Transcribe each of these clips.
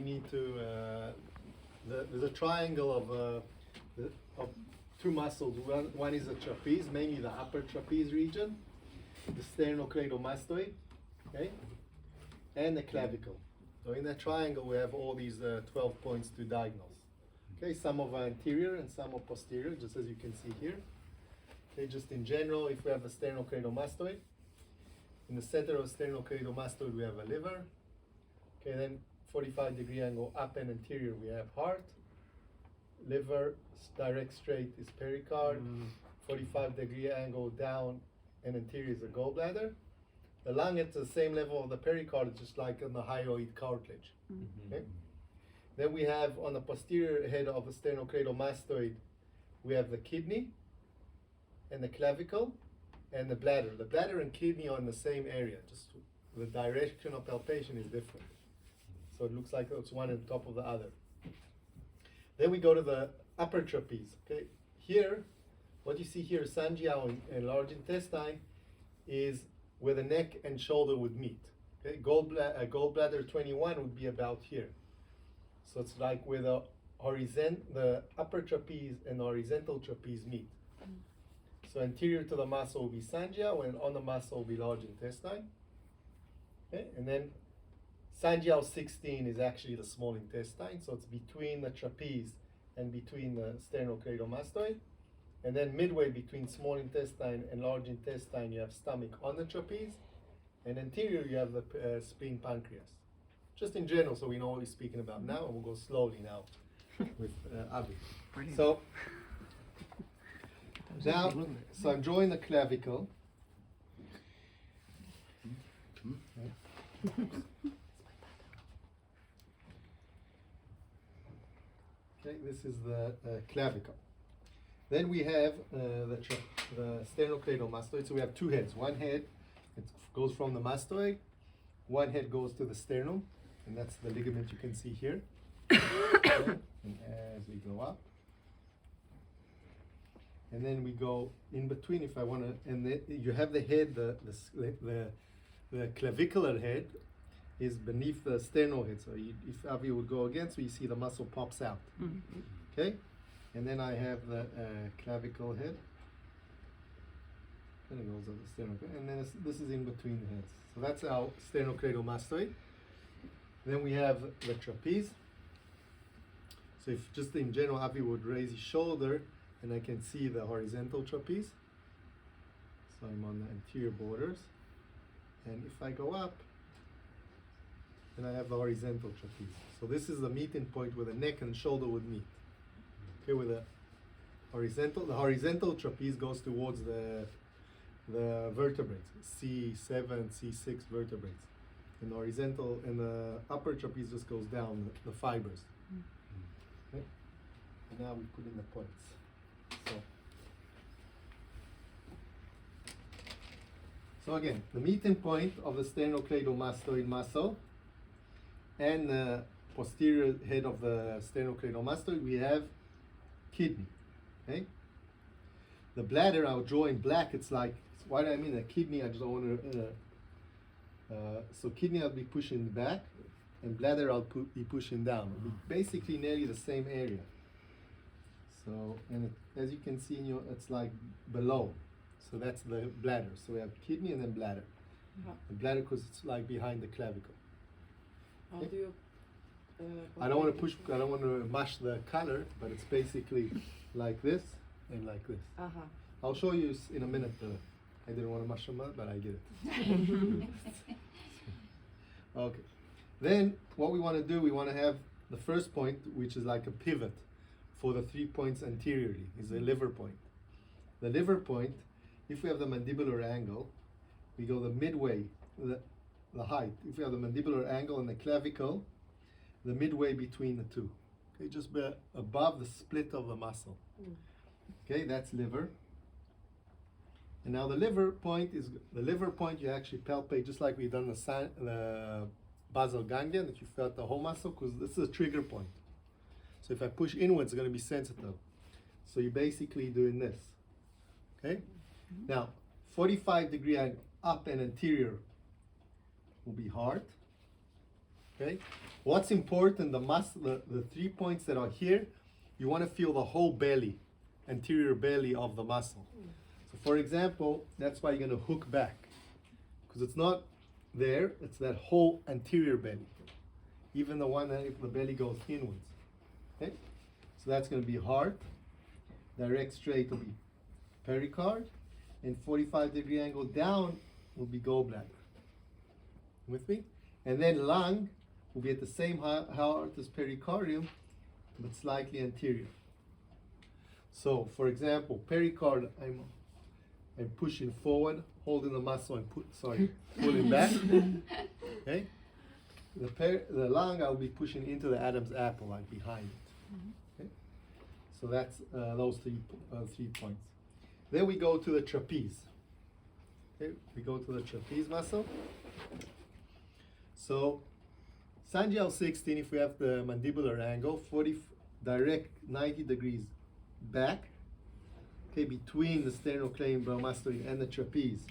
need to, there's a triangle of two muscles. One is the trapeze, mainly the upper trapeze region, the sternocleidomastoid, okay, and the clavicle. So in that triangle we have all these 12 points to diagnose. Okay, some of are anterior and some are posterior, just as you can see here. Okay, just in general, if we have the sternocleidomastoid, in the center of sternocleidomastoid we have a liver. Okay, then 45-degree angle up and anterior we have heart. Liver direct straight is pericard. 45-degree angle down and anterior is the gallbladder. The lung at the same level of the pericard, just like on the hyoid cartilage. Okay? Then we have on the posterior head of the sternocleidomastoid, we have the kidney and the clavicle and the bladder. The bladder and kidney are in the same area, just the direction of palpation is different. So it looks like it's one on top of the other. Then we go to the upper trapeze. Okay, here, what you see here, Sanjiao and large intestine, is where the neck and shoulder would meet. Okay, gallbladder 21 would be about here. So it's like where the upper trapeze and the horizontal trapeze meet. So anterior to the muscle will be Sanjiao, and on the muscle will be large intestine. Okay, and then Sanjiao 16 is actually the small intestine, so it's between the trapeze and between the sternocleidomastoid. And then midway between small intestine and large intestine, you have stomach on the trapeze, and anterior you have the spleen pancreas. Just in general, so we know what we're speaking about now, and we'll go slowly now with Avi. So now, so I'm drawing the clavicle. Okay, this is the clavicle. Then we have the sternocleidomastoid. So we have two heads. One head, it goes from the mastoid. One head goes to the sternum, and that's the ligament you can see here. Okay. And as we go up, and then we go in between. If I want to, and you have the head, the clavicular head is beneath the sternal head. So if Avi would go again, so you see the muscle pops out. Okay, and then I have the clavicle head. Then it goes on the sternal, and then this is in between the heads. So that's our sternocleidomastoid. Then we have the trapeze. So if just in general, Avi would raise his shoulder, and I can see the horizontal trapeze. So I'm on the anterior borders, and if I go up, then I have the horizontal trapeze. So this is the meeting point where the neck and shoulder would meet. Okay, with the horizontal trapeze goes towards the vertebrates, C7, C6 vertebrates. And the horizontal and the upper trapeze just goes down the fibers. Okay? And now we put in the points. So again, the meeting point of the sternocleidomastoid muscle and the posterior head of the sternocleidomastoid, we have kidney. Okay? The bladder I'll draw in black. It's like, why do I mean a kidney? I just don't want to. So kidney I'll be pushing back, and bladder I'll be pushing down. It'll be basically nearly the same area. So, and as you can see, it's like below. So that's the bladder. So we have kidney and then bladder. The bladder, because it's like behind the clavicle. How do you? I don't want to push. I don't want to mash the color, but it's basically like this and like this. I'll show you in a minute. I didn't want to mash them up, but I get it. Okay. Then what we want to do, we want to have the first point, which is like a pivot for the 3 points anteriorly, is the liver point. The liver point, if we have the mandibular angle, we go the midway, the height. If we have the mandibular angle and the clavicle, the midway between the two. Okay, just above the split of the muscle. Okay, that's liver. And now the liver point you actually palpate just like we've done the basal ganglia, that you felt the whole muscle, because this is a trigger point. So if I push inwards, it's going to be sensitive. So you're basically doing this. Okay? Now, 45-degree angle up and anterior will be heart. Okay? What's important, the 3 points that are here, you want to feel the whole belly, anterior belly of the muscle. So for example, that's why you're going to hook back. Because it's not there, it's that whole anterior belly. Even the one that if the belly goes inwards. Okay? So that's going to be heart. Direct straight will be pericard. And 45-degree angle down will be gallbladder. With me? And then lung will be at the same heart as pericardium, but slightly anterior. So, for example, pericard, I'm pushing forward, holding the muscle and pulling back. Okay? The lung, I'll be pushing into the Adam's apple, like behind it. Okay? So that's those 3 points. Then we go to the trapeze. Okay? We go to the trapeze muscle. So, Sanjiao 16, if we have the mandibular angle, direct 90 degrees back, okay, between the sternocleidomastoid and the trapeze,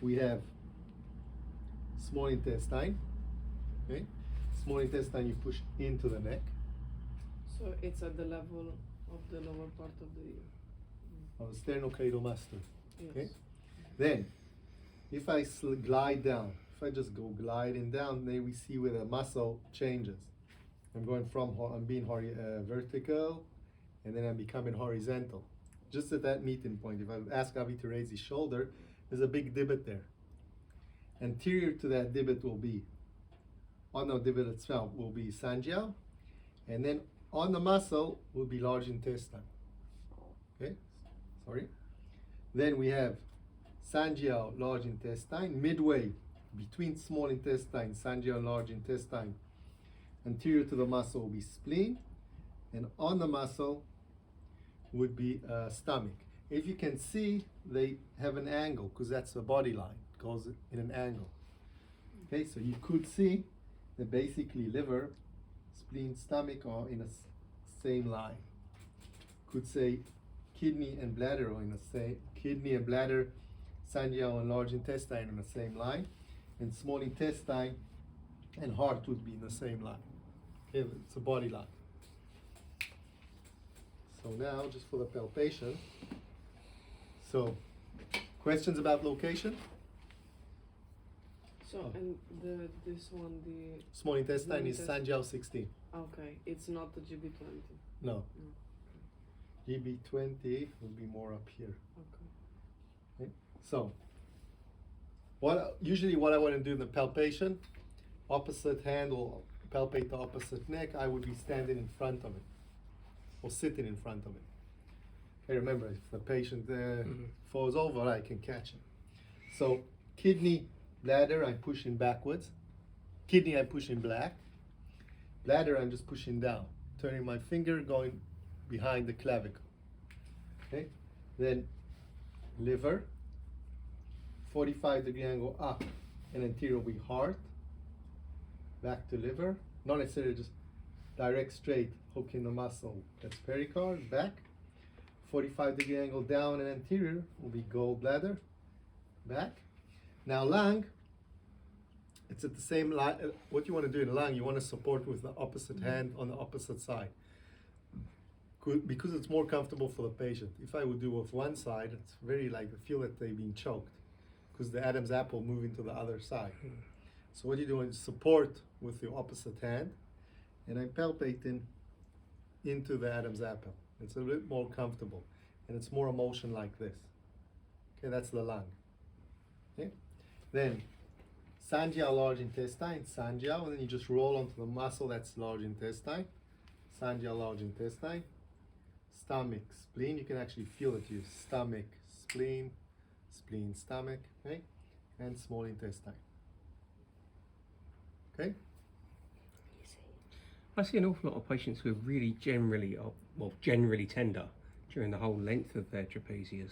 we have small intestine. Okay, small intestine you push into the neck. So it's at the level of the lower part of the ear. Of the sternocleidomastoid. Yes. Okay, then if I glide down, if I just go gliding down, then we see where the muscle changes. I'm going from, I'm being vertical, and then I'm becoming horizontal. Just at that meeting point, if I ask Avi to raise his shoulder, there's a big divot there. Anterior to that divot will be, on the divot itself will be Sanjiao, and then on the muscle will be large intestine. Okay, sorry. Then we have Sanjiao, large intestine, midway between small intestine, Sanjiao, and large intestine. Anterior to the muscle will be spleen, and on the muscle would be stomach. If you can see, they have an angle because that's the body line. It goes in an angle. Okay, so you could see that basically liver, spleen, stomach are in a same line. Could say kidney and bladder are in the same, kidney and bladder, Sanjiao and large intestine in the same line, and small intestine and heart would be in the same line. Okay, it's a body line. So now, just for the palpation. So, questions about location? So, and this one, the... Small intestine is intestine. Sanjiao 16. Okay, it's not the GB20. No. No. GB20 will be more up here. Okay. Okay? So, usually what I want to do in the palpation, opposite hand will palpate the opposite neck, I would be standing in front of it, or sitting in front of it. Okay, remember, if the patient falls over, I can catch him. So, kidney, bladder, I'm pushing backwards. Kidney, I'm pushing back. Bladder, I'm just pushing down, turning my finger, going behind the clavicle. Okay, then liver, 45-degree angle up, and anterior will be heart. Back to liver, not necessarily just direct straight, hooking the muscle. That's pericard, back. 45-degree angle down and anterior will be gallbladder, back. Now lung, it's at the same line. What you want to do in lung, you want to support with the opposite hand on the opposite side. Because it's more comfortable for the patient. If I would do with one side, it's very like, feel that they're being choked because the Adam's apple moving to the other side. So what you're doing is support with your opposite hand, and I'm palpating into the Adam's apple. It's a bit more comfortable, and it's more emotion like this. Okay, that's the lung. Okay, then Sanjiao, large intestine, Sanjiao, and then you just roll onto the muscle, that's large intestine. Sanjiao, large intestine. Stomach, spleen, you can actually feel it here. Stomach, spleen, spleen, stomach, okay? And small intestine. Okay? I see an awful lot of patients who are really generally tender during the whole length of their trapezius.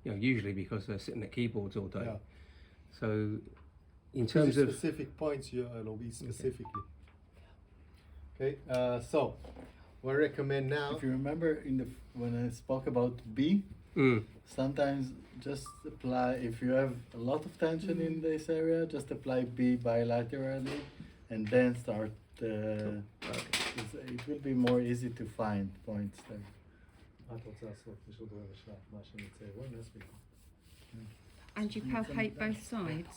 You know, usually because they're sitting at keyboards all day. Yeah. So, in terms of specific points, it'll be specifically. Okay, so what I recommend now. If you remember when I spoke about B, sometimes just apply, if you have a lot of tension in this area, just apply B bilaterally and then start. It will be more easy to find points there. את רוצה לעשות בשביל דבר בשלב, מה שנצא, בואי נספיק. And you palpate both sides.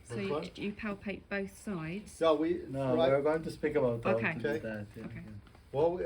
So Which one? you palpate both sides. Yeah, we, No, right, we're going to speak about how Okay. to do Okay. that. Yeah, Okay. yeah. well,